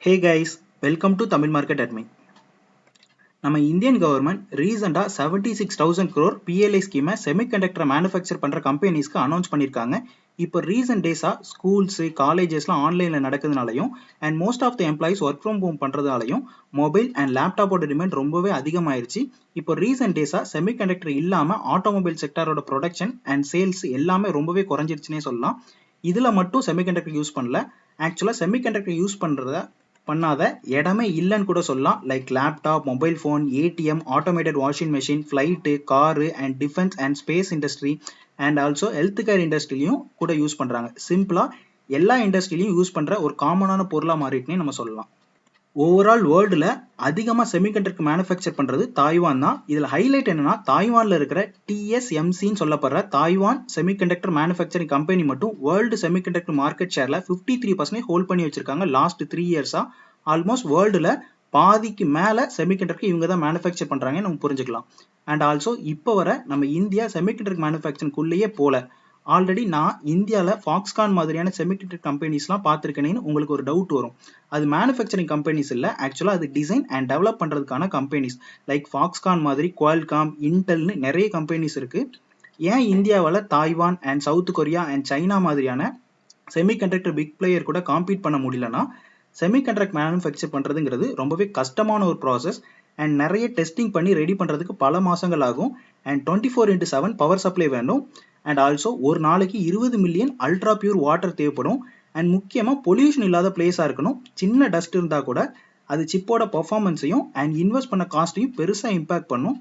Hey guys, welcome to Tamil Market Admin. நம்ம Indian government ரீசெண்டாக 76,000 crore PLI ஸ்கீமை semiconductor manufacture பண்ணுற கம்பெனிஸ்க்கு announce பண்ணியிருக்காங்க. இப்போ ரீசெண்ட் டேஸாக ஸ்கூல்ஸு காலேஜஸ்லாம் ஆன்லைனில் நடக்கிறதுனாலையும் and most of the employees work from home பண்ணுறதாலையும் மொபைல் அண்ட் லேப்டாப்போட டிமாண்ட் ரொம்பவே அதிகமாயிருச்சு. இப்போ ரீசெண்ட் டேஸாக செமிகண்டக்டர் இல்லாமல் ஆட்டோமொபைல் செக்டாரோட ப்ரொடக்ஷன் அண்ட் சேல்ஸ் எல்லாமே ரொம்பவே குறைஞ்சிருச்சுன்னே சொல்லலாம். இதில் மட்டும் செமிகண்டக்டர் யூஸ் பண்ணல, ஆக்சுவலாக செமிகண்டக்டர் யூஸ் பண்ணாத இடமே இல்லைன்னு கூட சொல்லலாம். Like laptop, mobile phone, ATM, automated washing machine, flight, car and defence and space industry and also health care இண்டஸ்ட்ரிலையும் கூட யூஸ் பண்ணுறாங்க. சிம்பிளாக எல்லா இண்டஸ்ட்ரிலையும் யூஸ் பண்ணுற ஒரு காமனான பொருளாக மாறிட்டுனே நம்ம சொல்லலாம். ஓவரால் வேர்ல்டில் அதிகமாக செமிகண்டக்டர் மேனுஃபேக்சர் பண்ணுறது தாய்வான் தான். இதில் ஹைலைட் என்னன்னா, தாய்வானில் இருக்கிற TSMCன்னு சொல்லப்படுற தாய்வான் செமிகண்டக்டர் மேனுஃபேக்சரிங் கம்பெனி மட்டும் வேர்ல்டு செமிகண்டக்டர் மார்க்கெட் ஷேரில் 53% ஹோல்ட் பண்ணி வச்சிருக்காங்க. லாஸ்ட் 3 இயர்ஸாக ஆல்மோஸ்ட் வேர்ல்டில் பாதிக்கு மேலே செமிகண்டக்டர் இவங்க தான் மேனுஃபேக்சர் பண்ணுறாங்கன்னு நம்ம புரிஞ்சுக்கலாம். அண்ட் ஆல்சோ இப்போ வர நம்ம இந்தியா செமிகண்டக்டர் மேனுஃபேக்சரிங்குள்ளேயே போல. ஆல்ரெடி நான் இந்தியாவில் ஃபாக்ஸ்கான் மாதிரியான செமிகண்டக்டர் கம்பெனிஸ்லாம் பார்த்துருக்கேன்னு உங்களுக்கு ஒரு டவுட் வரும். அது மேனுஃபேக்சரிங் கம்பெனிஸ் இல்லை, ஆக்சுவலாக அது டிசைன் அண்ட் டெவலப் பண்ணுறதுக்கான கம்பெனிஸ். லைக் ஃபாக்ஸ்கான் மாதிரி குவால்காம், இன்டெல்னு நிறைய கம்பெனிஸ் இருக்குது. ஏன் இந்தியாவில் Taiwan and south Korea and China மாதிரியான செமிகண்டக்டர் பிக் பிளேயர் கூட காம்பீட் பண்ண முடியலன்னா, செமிகண்டக்டர் மேனுஃபேக்சர் பண்ணுறதுங்கிறது ரொம்பவே கஷ்டமான ஒரு ப்ராசஸ் அண்ட் நிறைய டெஸ்டிங் பண்ணி ரெடி பண்ணுறதுக்கு பல மாதங்கள் ஆகும். அண்ட் 24/7 பவர் சப்ளை வேணும். அண்ட் ஆல்சோ ஒரு நாளைக்கு 20 மில்லியன் அல்ட்ரா பியூர் வாட்டர் தேவைப்படும். அண்ட் முக்கியமாக பொல்யூஷன் இல்லாத பிளேஸாக இருக்கணும். சின்ன டஸ்ட் இருந்தால் கூட அது சிப்போட பர்ஃபார்மன்ஸையும் அண்ட் இன்வெஸ்ட் பண்ண காஸ்ட்டையும் பெருசாக இம்பேக்ட் பண்ணும்.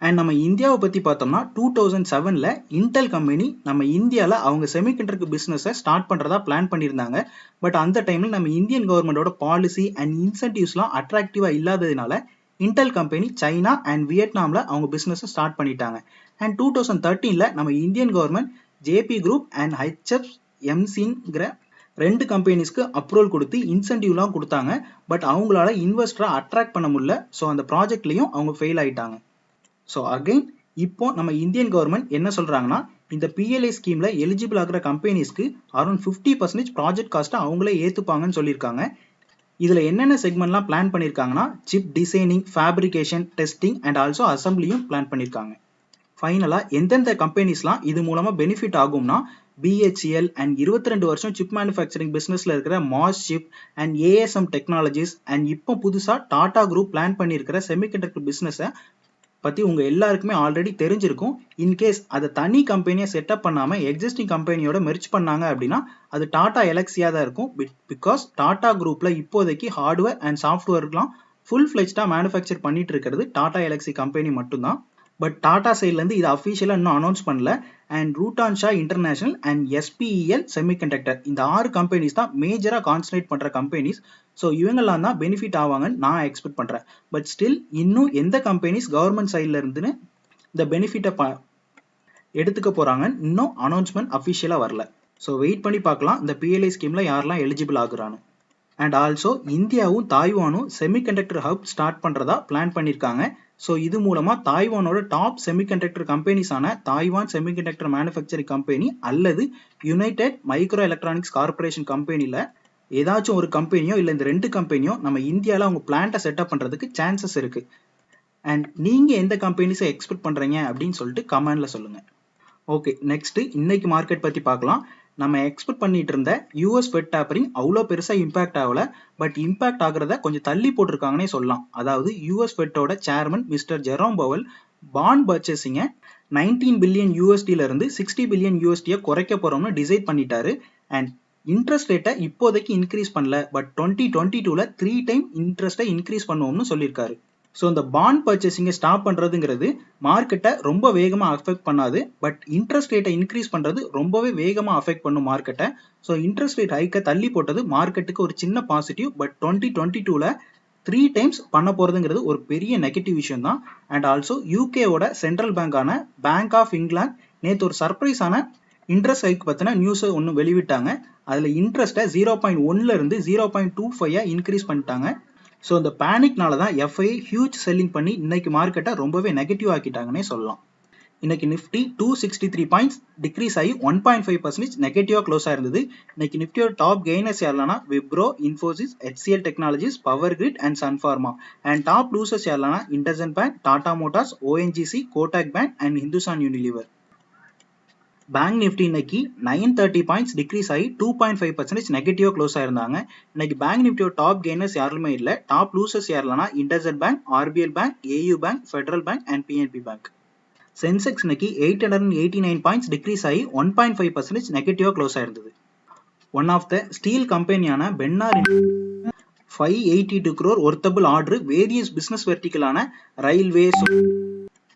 அண்ட் நம்ம இந்தியாவை பற்றி பார்த்தோம்னா 2007 இன்டெல் கம்பெனி நம்ம இந்தியாவில் அவங்க செமிகண்டக்டர் பிஸ்னஸை ஸ்டார்ட் பண்ணுறதா பிளான் பண்ணியிருந்தாங்க. பட் அந்த டைமில் நம்ம இந்தியன் கவர்மெண்டோட பாலிசி அண்ட் இன்சென்டிவ்ஸ்லாம் அட்ராக்டிவாக இல்லாததுனால இன்டெல் கம்பெனி சைனா அண்ட் வியட்நாமில் அவங்க பிஸ்னஸை ஸ்டார்ட் பண்ணிட்டாங்க. அண்ட் 2013 நம்ம Indian government JP group and HFMCங்கிற 2 கம்பெனிஸ்க்கு அப்ரூவல் கொடுத்து இன்சென்டிவ்லாம் கொடுத்தாங்க. பட் அவங்களால இன்வெஸ்டரை அட்ராக்ட் பண்ண முடியல. ஸோ அந்த ப்ராஜெக்ட்லையும் அவங்க ஃபெயில் ஆகிட்டாங்க. ஸோ அகைன் இப்போ நம்ம இந்தியன் கவர்மெண்ட் என்ன சொல்கிறாங்கன்னா, இந்த PLI ஸ்கீமில் எலிஜிபிள் ஆகிற கம்பெனிஸ்க்கு அரௌண்ட் 50% ப்ராஜெக்ட் காஸ்ட்டை அவங்களே ஏற்றுப்பாங்கன்னு சொல்லியிருக்காங்க. இதில் என்னென்ன செக்மெண்ட்லாம் பிளான் பண்ணியிருக்காங்கன்னா, chip designing, fabrication, testing and also அசம்பிளியும் பிளான் பண்ணியிருக்காங்க. ஃபைனலாக எந்தெந்த கம்பெனிஸ்லாம் இது மூலமாக பெனிஃபிட் ஆகும்னா, BHEL அண்ட் 22 வருஷம் சிப் மேனுஃபேக்சரிங் பிஸ்னஸில் இருக்கிற mass chip and ASM technologies and இப்போ புதுசாக டாடா குரூப் பிளான் பண்ணியிருக்கிற செமிகண்டக்டர் பிஸ்னஸை பற்றி உங்கள் எல்லாருக்குமே ஆல்ரெடி தெரிஞ்சிருக்கும். இன்கேஸ் அதை தனி கம்பெனியை செட்டப் பண்ணாமல் எக்ஸிஸ்டிங் கம்பெனியோட மெர்ஜ் பண்ணாங்க அப்படின்னா அது டாடா எலக்ஸியாக தான் இருக்கும். பிகாஸ் டாடா குரூப்பில் இப்போதைக்கு ஹார்ட்வேர் அண்ட் சாஃப்ட்வேர்லாம் ஃபுல் ஃப்ளெஜ்டாக மேனுஃபேக்சர் பண்ணிட்டு இருக்கிறது டாடா எலக்ஸி கம்பெனி மட்டும்தான். பட் டாடா சைட்லேருந்து இது அஃபிஷியலாக இன்னும் அனௌன்ஸ் பண்ணல. And Rutonsha international and SPEL semiconductor இந்த 6 கம்பெனிஸ் தான் மேஜராக கான்சன்ட்ரேட் பண்ணுற கம்பெனிஸ். ஸோ இவங்கெல்லாம் தான் பெனிஃபிட் ஆவாங்கன்னு நான் எக்ஸ்பெக்ட் பண்ணுறேன். பட் ஸ்டில் இன்னும் எந்த கம்பெனிஸ் கவர்மெண்ட் சைடில் இருந்துன்னு இந்த பெனிஃபிட்டை எடுத்துக்க போகிறாங்கன்னு இன்னும் அனௌன்ஸ்மெண்ட் அஃபிஷியலாக வரல. ஸோ வெயிட் பண்ணி பார்க்கலாம் இந்த PLI ஸ்கீமில் யாரெல்லாம் எலிஜிபிள் ஆகுறான்னு. அண்ட் ஆல்சோ இந்தியாவும் தாய்வானும் செமிகண்டக்டர் ஹப் ஸ்டார்ட் பண்ணுறதா பிளான் பண்ணியிருக்காங்க. ஸோ இது மூலமாக தாய்வானோட டாப் செமிகண்டக்டர் கம்பெனிஸான தாய்வான் செமிகண்டக்டர் மேனுஃபேக்சரிங் கம்பெனி அல்லது யுனைடெட் மைக்ரோ எலக்ட்ரானிக்ஸ் கார்பரேஷன் கம்பெனியில் ஏதாச்சும் ஒரு கம்பெனியோ இல்லை இந்த 2 கம்பெனியோ நம்ம இந்தியாவில் அவங்க பிளான்ட்டை செட்டப் பண்ணுறதுக்கு சான்சஸ் இருக்குது. அண்ட் நீங்கள் எந்த கம்பெனிஸை எக்ஸ்பெக்ட் பண்ணுறீங்க அப்படின்னு சொல்லிட்டு கமெண்டில் சொல்லுங்கள். ஓகே, நெக்ஸ்ட்டு இன்னைக்கு மார்க்கெட் பற்றி பார்க்கலாம். நம்ம எக்ஸ்பெக்ட் பண்ணிட்டு இருந்த யூஎஸ் ஃபெட் டேப்பரிங் அவ்வளோ பெருசாக இம்பாக்ட் ஆகல. பட் இம்பாக்ட் ஆகிறத கொஞ்சம் தள்ளி போட்டிருக்காங்கன்னே சொல்லலாம். அதாவது யூஎஸ் ஃபெட்டோட chairman mister Jerome Powell bond பர்ச்சேசிங்கை 19 பில்லியன் USD இருந்து 60 பில்லியன் USD குறைக்க போகிறோம்னு டிசைட் பண்ணிட்டாரு. அண்ட் இன்ட்ரெஸ்ட் ரேட்டை இப்போதைக்கு இன்க்ரீஸ் பண்ணல, பட் 2022 3 டைம் இன்ட்ரெஸ்ட்டை இன்க்ரீஸ் பண்ணுவோம்னு சொல்லியிருக்காரு. ஸோ இந்த பாண்ட் பர்ச்சேசிங்கை ஸ்டாப் பண்ணுறதுங்கிறது மார்க்கெட்டை ரொம்ப வேகமாக அஃபெக்ட் பண்ணாது. பட் இன்ட்ரெஸ்ட் ரேட்டை இன்க்ரீஸ் பண்ணுறது ரொம்பவே வேகமாக அஃபெக்ட் பண்ணும் மார்க்கெட்டை. ஸோ இன்ட்ரெஸ்ட் ரேட் ஹைக்கை தள்ளி போட்டது மார்க்கெட்டுக்கு ஒரு சின்ன பாசிட்டிவ். பட் 2022 3 டைம்ஸ் பண்ண போகிறதுங்கிறது ஒரு பெரிய நெகட்டிவ் விஷயம் தான். அண்ட் ஆல்சோ யூகேவோட சென்ட்ரல் பேங்கான பேங்க் ஆஃப் இங்கிலாந்து நேற்று ஒரு சர்ப்ரைஸான இன்ட்ரெஸ்ட் ஹைக் பற்றின நியூஸை ஒன்று வெளிவிட்டாங்க. அதில் இன்ட்ரெஸ்ட்டை 0.1 இருந்து 0.25 இன்க்ரீஸ் பண்ணிட்டாங்க. ஸோ இந்த பேனிக்னால தான் FI ஹியூஜ் செல்லிங் பண்ணி இன்னைக்கு மார்க்கெட்டை ரொம்பவே நெகட்டிவ் ஆக்கிட்டாங்கன்னே சொல்லலாம். இன்னைக்கு நிஃப்டி 263 பாயிண்ட்ஸ் டிக்ரீஸ் ஆகி 1.5% நெகட்டிவா க்ளோஸ் ஆயிருந்தது. இன்னைக்கு நிஃப்டியோட டாப் கெய்னர்ஸ் யாரெல்லாம் Wipro, Infosys, HCL Technologies, Power Grid and Sun Pharma. And top losers யாரெல்லாம் IndusInd Bank, Tata Motors, ONGC, Kotak Bank and Hindustan Unilever. Bank Nifty இன்னைக்கு 930 பாயிண்ட்ஸ் டிக்ரீஸ் ஆகி 2.5% நெகட்டிவா க்ளோஸ் ஆயிருந்தாங்க. இன்னைக்கு பேங்க் நிஃப்டியோட டாப் கெய்னர்ஸ் யாருமே இல்லை. டாப் லூசர்ஸ் யாரெல்லாம் IndusInd Bank, RBL Bank, AU Bank, Federal Bank and PNB Bank. Sensex இன்னைக்கு 889 பாயிண்ட்ஸ் டிக்ரீஸ் ஆகி 1.5% நெகட்டிவா க்ளோஸ் ஆயிருந்தது. ஒன் ஆஃப் த ஸ்டீல் கம்பெனியான பென்னார் 582 crore ஒர்த்தபிள் ஆர்டர் வேரியஸ் பிசினஸ் வெர்டிகலான ரயில்வே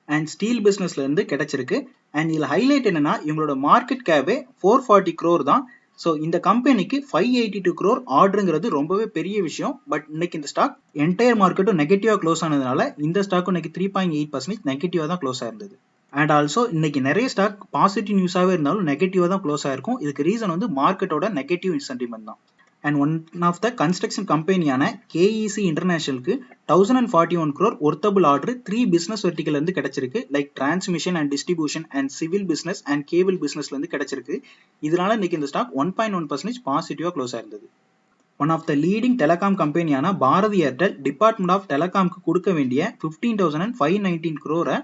அண்ட் ஸ்டீல் பிசினஸ்ல இருந்து கிடைச்சிருக்கு. அண்ட் இதுல ஹைலைட் என்னன்னா இவங்களோட மார்க்கெட் கேபே 440 crore தான். ஸோ இந்த கம்பெனிக்கு 582 crore ஆர்டருங்கிறது ரொம்பவே பெரிய விஷயம். பட் இன்னைக்கு இந்த ஸ்டாக் என்டையர் மார்க்கெட்டும் நெகட்டிவா க்ளோஸ் ஆனதுனால இந்த ஸ்டாக்கும் இன்னைக்கு 3.8% நெகட்டிவா தான் க்ளோஸ் ஆயிருந்தது. அண்ட் ஆல்சோ இன்னைக்கு நிறைய ஸ்டாக் பாசிட்டிவ் நியூஸாகவே இருந்தாலும் நெகட்டிவாக தான் க்ளோஸ் ஆயிருக்கும். இதுக்கு ரீசன் வந்து மார்க்கெட்டோட நெகட்டிவ் சென்டிமெண்ட் தான். And one of the construction கம்பெனியான KEC இன்டர்நேஷனலுக்கு 1041 crore ஒர்த்தபிள் ஆர்டர் 3 பிசினஸ் வெர்டிகல் இருந்து கிடைச்சிருக்கு. Like transmission and distribution and civil business and cable பிசினஸ்ல இருந்து கிடைச்சிருக்கு. இதனால இன்னைக்கு இந்த ஸ்டாக் 1.1% பாசிட்டிவா க்ளோஸ் ஆயிருந்தது. One of the leading telecom கம்பெனியான பாரதி ஏர்டெல் டிபார்ட்மெண்ட் ஆஃப் டெலிகாம்க்கு கொடுக்க வேண்டிய 15,519 crore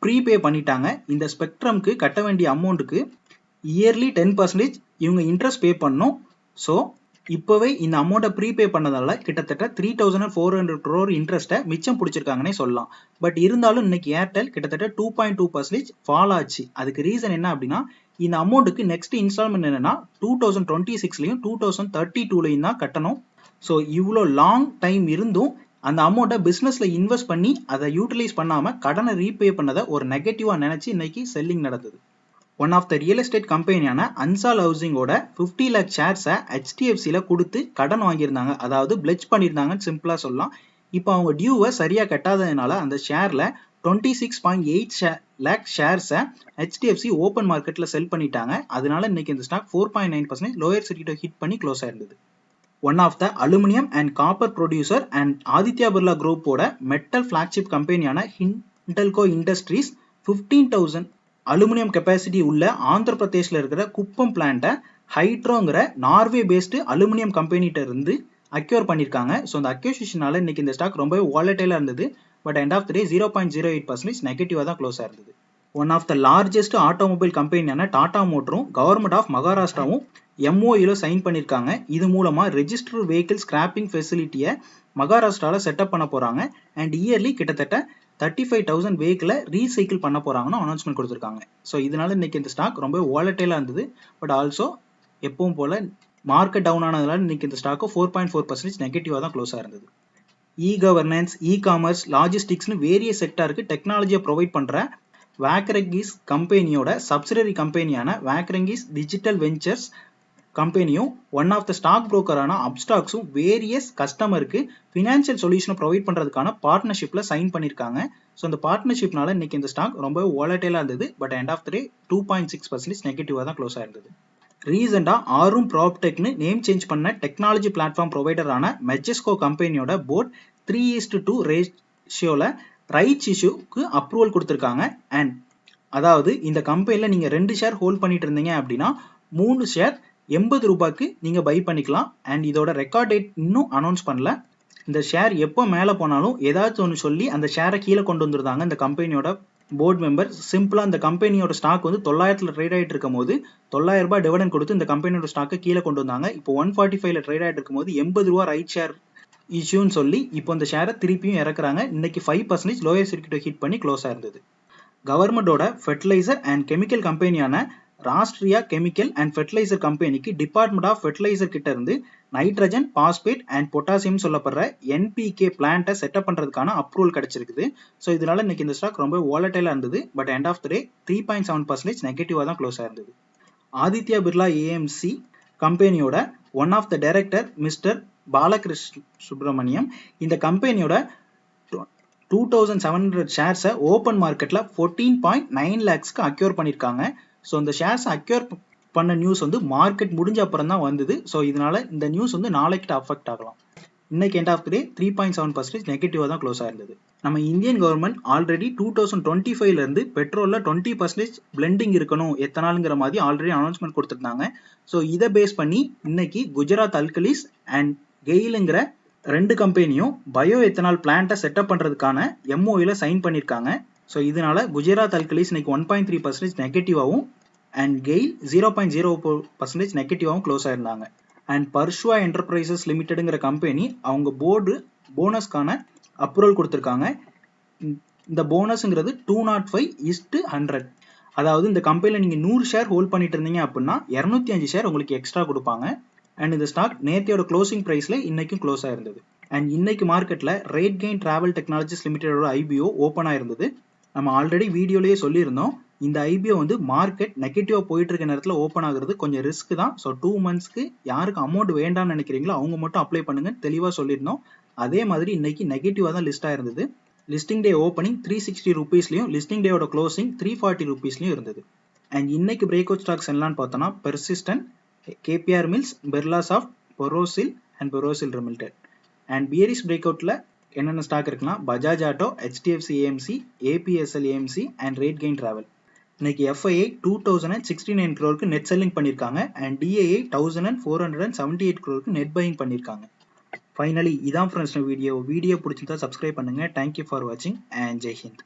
ப்ரீபே பண்ணிட்டாங்க. இந்த ஸ்பெக்ட்ரம்க்கு கட்ட வேண்டிய அமௌண்ட்டுக்கு இயர்லி 10% இவங்க இன்ட்ரெஸ்ட் பே பண்ணணும். ஸோ இப்போவே இந்த அமௌண்ட்டை ப்ரீபே பண்ணதால கிட்டத்தட்ட 3,400 crore இன்ட்ரெஸ்ட்டை மிச்சம் பிடிச்சிருக்காங்கன்னே சொல்லலாம். பட் இருந்தாலும் இன்னைக்கு ஏர்டெல் கிட்டத்தட்ட 2.2% ஃபால் ஆச்சு. அதுக்கு ரீசன் என்ன அப்படின்னா இந்த அமௌண்ட்டுக்கு நெக்ஸ்ட் இன்ஸ்டால்மெண்ட் என்னன்னா 2026லயும் 2032லயும் தான் கட்டணும். ஸோ இவ்வளோ லாங் டைம் இருந்தும் அந்த அமௌண்ட்டை பிசினஸ்ல இன்வெஸ்ட் பண்ணி அதை யூட்டிலைஸ் பண்ணாம கடனை ரீபே பண்ணதை ஒரு நெகட்டிவா நினைச்சு இன்னைக்கு செல்லிங் நடந்தது. One of the real estate கம்பெனியான அன்சால் ஹவுசிங்கோட 50 lakh ஷேர்ஸை HDFCல கொடுத்து கடன் வாங்கியிருந்தாங்க. அதாவது பிளெட்ஜ் பண்ணியிருந்தாங்கன்னு சிம்பிளா சொல்லலாம். இப்போ அவங்க டியூவை சரியா கட்டாததுனால அந்த ஷேர்ல 26.8 lakh ஷேர்ஸை HDFC ஓப்பன் மார்க்கெட்ல செல் பண்ணிட்டாங்க. அதனால இன்னைக்கு இந்த ஸ்டாக் 4.9% லோயர் சர்க்யூட்டை ஹிட் பண்ணி க்ளோஸ் ஆயிருந்தது. One of the aluminium and copper producer and Aditya Birla குரூப்போட மெட்டல் ஃபிளாக்ஷிப் கம்பெனியான ஹிண்டல்கோ இண்டஸ்ட்ரீஸ் 15,000 அலுமினியம் கெப்பாசிட்டி உள்ள ஆந்திர பிரதேஷ்ல இருக்கிற குப்பம் பிளான்ட்டை ஹைட்ரோங்கிற நார்வே பேஸ்டு அலுமினியம் கம்பெனிட்ட இருந்து அக்யூர் பண்ணியிருக்காங்க. ஸோ அந்த அக்யூசிஷனால இன்னைக்கு இந்த ஸ்டாக் ரொம்பவே வாலட்டைலா இருந்தது. But end of the day 0.08% நெகட்டிவா தான் க்ளோஸ் ஆயிருந்தது. One of the largest automobile கம்பெனியான டாடா மோட்டரும் கவர்மெண்ட் ஆஃப் மகாராஷ்டிராவும் MOUல சைன் பண்ணியிருக்காங்க. இது மூலமா ரெஜிஸ்டர் வெஹிக்கிள் ஸ்கிராப்பிங் ஃபெசிலிட்டியை மகாராஷ்டிராவில் செட்டப் பண்ண போறாங்க. அண்ட் இயர்லி கிட்டத்தட்ட 35,000 வெஹிக்கிளை ரீசைக்கிள் பண்ண போறாங்கன்னு அனௌன்ஸ்மெண்ட் கொடுத்துருக்காங்க. ஸோ இதனால இன்னைக்கு இந்த ஸ்டாக் ரொம்ப வாலட்டைலா இருந்தது. பட் ஆல்சோ எப்பவும் போல மார்க்கெட் டவுன் ஆனதுனால இன்னைக்கு இந்த ஸ்டாக்கு 4.4% நெகட்டிவா தான் க்ளோஸ் ஆயிருந்தது. கவர்னன்ஸ், காமர்ஸ், லாஜிஸ்டிக்ஸ்னு வேரியஸ் செக்டாருக்கு டெக்னாலஜியை ப்ரொவைட் பண்ற வேக்ரங்கிஸ் கம்பெனியோட சப்சிடரி கம்பெனியான வேக்ரங்கிஸ் டிஜிட்டல் வெஞ்சர்ஸ் கம்பெனியும் ஒன் ஆஃப் த ஸ்டாக் புரோக்கரான அப்ஸ்டாக்ஸும் வேரியஸ் கஸ்டமருக்கு ஃபினான்ஷியல் சொல்யூஷனை ப்ரொவைட் பண்ணுறதுக்கான பார்ட்னர்ஷிப்ல சைன் பண்ணியிருக்காங்க. ஸோ அந்த பார்ட்னர்ஷிப்னால இன்னைக்கு இந்த ஸ்டாக் ரொம்ப வாலட்டைலா இருந்தது. பட் எண்ட் ஆஃப் த டே 2.6% நெகட்டிவா தான் க்ளோஸ் ஆயிருந்தது. ரீசெண்டா ஆரும் ப்ராப்டெக்னு நேம் சேஞ்ச் பண்ண டெக்னாலஜி பிளாட்ஃபார்ம் ப்ரொவைடரான மெஜஸ்கோ கம்பெனியோட போர்ட் 3:2 ரேஷியோல ரைட்ஸ் இஷ்யூக்கு அப்ரூவல் கொடுத்துருக்காங்க. அண்ட் அதாவது இந்த கம்பெனியில் நீங்கள் 2 ஷேர் ஹோல்ட் பண்ணிட்டு இருந்தீங்க அப்படின்னா 3 ஷேர் 80 ரூபாய்க்கு நீங்கள் பை பண்ணிக்கலாம். அண்ட் இதோட ரெக்கார்ட் டேட் இன்னும் அனௌன்ஸ் பண்ணல. இந்த ஷேர் எப்போ மேலே போனாலும் ஏதாச்சும் ஒன்று சொல்லி அந்த ஷேரை கீழே கொண்டு வந்துருந்தாங்க இந்த கம்பெனியோட போர்டு மெம்பர். சிம்பிளாக இந்த கம்பெனியோட ஸ்டாக் வந்து 900 ட்ரேட் ஆகிட்டு இருக்கும் போது 900 ரூபாய் டிவிடெண்ட் கொடுத்து இந்த கம்பெனியோட ஸ்டாக்கை கீழே கொண்டு வந்தாங்க. இப்போ 145ல ட்ரேட் ஆகிட்டு இருக்கும் போது 80 ரூபா ரைட் ஷேர் இஷ்யூன்னு சொல்லி இப்போ இந்த ஷேரை திருப்பியும் இறக்குறாங்க. இன்னைக்கு 5% லோயர் சர்க்யூட்டை ஹிட் பண்ணி க்ளோஸ் ஆயிருந்தது. கவர்மெண்டோட ஃபெர்டிலைசர் அண்ட் கெமிக்கல் கம்பெனியான ராஷ்ட்ரியா கெமிக்கல் அண்ட் ஃபெர்டிலைசர் கம்பெனிக்கு டிபார்ட்மெண்ட் ஆஃப் ஃபெர்டிலைசர் கிட்ட இருந்து நைட்ரஜன், பாஸ்பேட் அண்ட் பொட்டாசியம் சொல்லப்படுற NPK பிளான்ட்டை செட்டப் பண்றதுக்கான அப்ரூவல் கிடைச்சிருக்குது. ஸோ இதனால இன்னைக்கு இந்த ஸ்டாக் ரொம்ப வாலட்டைலா இருந்தது. But end of the day 3.7% நெகட்டிவா தான் க்ளோஸ் ஆயிருந்தது. ஆதித்யா பிர்லா AMC கம்பெனியோட one of the director mister Balakrishna Subramaniam இந்த கம்பெனியோட 2,700 ஷேர்ஸை ஓப்பன் மார்க்கெட்ல 14.9 lakhsக்கு அக்யூர் பண்ணியிருக்காங்க. ஸோ இந்த ஷேர்ஸை அக்யூர் பண்ண நியூஸ் வந்து மார்க்கெட் முடிஞ்ச அப்புறம் தான் வந்தது. ஸோ இதனால இந்த நியூஸ் வந்து நாளைக்கு அஃபெக்ட் ஆகலாம். இன்னைக்கு எண்ட் ஆஃப் த டே 3.7% நெகட்டிவாக தான் க்ளோஸ் ஆயிருந்தது. நம்ம இந்தியன் கவர்மெண்ட் ஆல்ரெடி 2025 இருந்து பெட்ரோலில் 20% பிளெண்டிங் இருக்கணும் எத்தனாலுங்கிற மாதிரி ஆல்ரெடி அனௌன்ஸ்மெண்ட் கொடுத்துருந்தாங்க. ஸோ இதை பேஸ் பண்ணி இன்னைக்கு குஜராத் அல்கலிஸ் அண்ட் கெயிலுங்கிற 2 கம்பெனியும் பயோ எத்தனால் பிளான்ட்டை செட்டப் பண்ணுறதுக்கான எம்ஓயில் சைன் பண்ணியிருக்காங்க. ஸோ இதனால குஜராத் அல்கலிஸ் இன்னைக்கு 1.3% நெகட்டிவாகவும் அண்ட் கெயில் 0.04% நெகட்டிவாகவும் க்ளோஸ் ஆயிருந்தாங்க. அண்ட் பர்ஷுவா என்டர்பிரைசஸ் லிமிடெடுங்கிற கம்பெனி அவங்க போனஸ்க்கான அப்ரூவல் கொடுத்துருக்காங்க. இந்த போனஸ்ங்கிறது 205:100. அதாவது இந்த கம்பெனியில் நீங்கள் 100 ஷேர் ஹோல்ட் பண்ணிட்டு இருந்தீங்க அப்படின்னா 205 ஷேர் உங்களுக்கு எக்ஸ்ட்ரா கொடுப்பாங்க. அண்ட் இந்த ஸ்டாக் நேற்றையோட க்ளோசிங் ப்ரைஸில் இன்னைக்கும் க்ளோஸ் ஆயிருந்தது. அண்ட் இன்னைக்கு மார்க்கெட்டில் ரேட் கெயின் டிராவல் டெக்னாலஜிஸ் லிமிடெடோட ஐபிஓ ஓப்பன் ஆயிருந்தது. நம்ம ஆல்ரெடி வீடியோலேயே சொல்லியிருந்தோம், இந்த ஐபிஓ மார்க்கெட் நெகட்டிவாக போயிட்டு இருக்க நேரத்தில் ஓப்பன் ஆகுறது கொஞ்சம் ரிஸ்க் தான். ஸோ 2 மந்த்ஸ்க்கு யாருக்கு அமௌண்ட் வேண்டாம்னு நினைக்கிறீங்களோ அவங்க மட்டும் அப்ளை பண்ணுங்க தெளிவாக சொல்லியிருந்தோம். அதே மாதிரி இன்னைக்கு நெகட்டிவாக தான் லிஸ்ட் ஆயிருந்தது. லிஸ்டிங் டே ஓப்பனிங் 360 ரூபீஸ்லையும் லிஸ்டிங் டேயோட க்ளோசிங் 340 ரூபீஸ்லையும் இருந்தது. அண்ட் இன்னைக்கு பிரேக் அவுட் ஸ்டாக்ஸ் என்னன்னு பார்த்தோன்னா persistent, KPR mills, Birlasoft, Borosil and Borosil limited. And bearish break அவுட்ல என்னென்ன ஸ்டாக் இருக்குன்னா Bajaj auto, HDFC AMC, APSL AMC and rate gain travel. இன்னைக்கு FII 2069 crore நெட் செல்லிங் பண்ணியிருக்காங்க and DII 1478 crore net buying பண்ணியிருக்காங்க. Finally இதான் friends video பிடிச்சிருந்தா சப்ஸ்கிரைப் பண்ணுங்க. Thank you for வாட்சிங் அண்ட் ஜெய் ஹிந்த்.